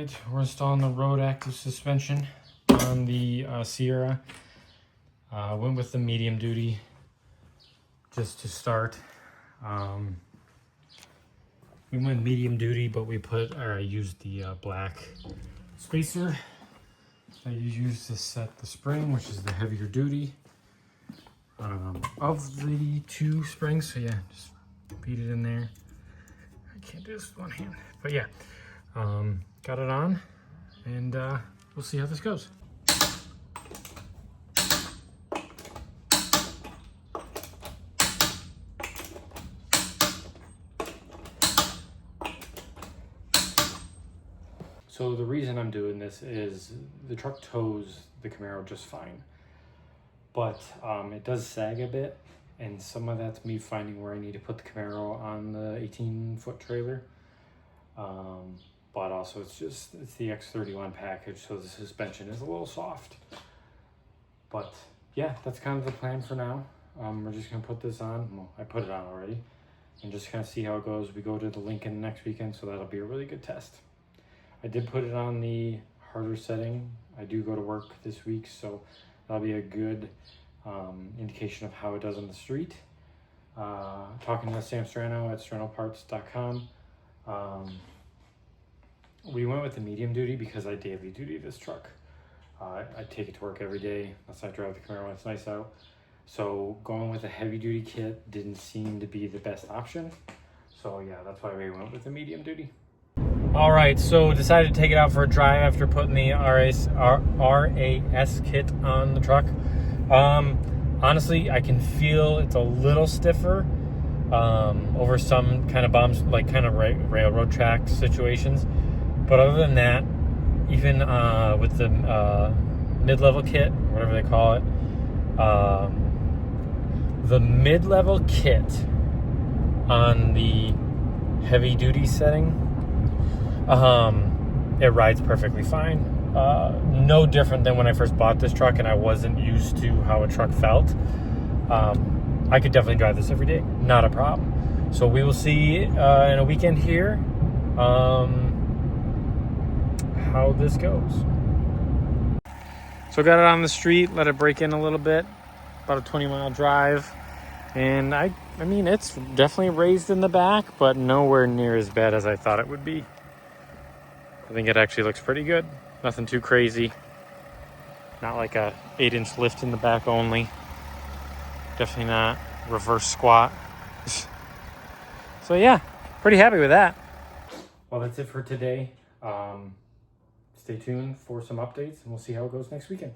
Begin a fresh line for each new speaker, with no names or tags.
right, we're installing the road active suspension on the Sierra. Went with the medium duty just to start. We went medium duty, but I used the black spacer that you use to set the spring, which is the heavier duty of the two springs. So yeah, just feed it in there. I can't do this with one hand, but yeah, got it on, and we'll see how this goes. So the reason I'm doing this is the truck tows the Camaro just fine, but it does sag a bit, and some of that's me finding where I need to put the Camaro on the 18-foot trailer. But also it's the x31 package, so the suspension is a little soft. But yeah, that's kind of the plan for now. We're just gonna put this on. Well, I put it on already, and just kind of see how it goes. We go to the Lincoln next weekend, so that'll be a really good test. I did put it on the harder setting. I do go to work this week, so that'll be a good indication of how it does on the street. Talking to Sam Strano at stranoparts.com. We went with the medium duty because I daily duty this truck. I take it to work every day. That's why I drive the Camaro when it's nice out. So going with a heavy duty kit didn't seem to be the best option. So yeah, that's why we went with the medium duty. All right, so decided to take it out for a drive after putting the RAS kit on the truck. Honestly, I can feel it's a little stiffer over some kind of bumps, like kind of railroad track situations. But other than that, even with the mid-level kit, whatever they call it, the mid-level kit on the heavy-duty setting, it rides perfectly fine. No different than when I first bought this truck and I wasn't used to how a truck felt. I could definitely drive this every day, not a problem. So we will see in a weekend here how this goes. So got it on the street, let it break in a little bit, about a 20-mile drive, and I mean it's definitely raised in the back, but nowhere near as bad as I thought it would be. I think it actually looks pretty good. Nothing too crazy. Not like a 8-inch lift in the back only. Definitely not reverse squat. So yeah, pretty happy with that. Well, that's it for today. Stay tuned for some updates, and we'll see how it goes next weekend.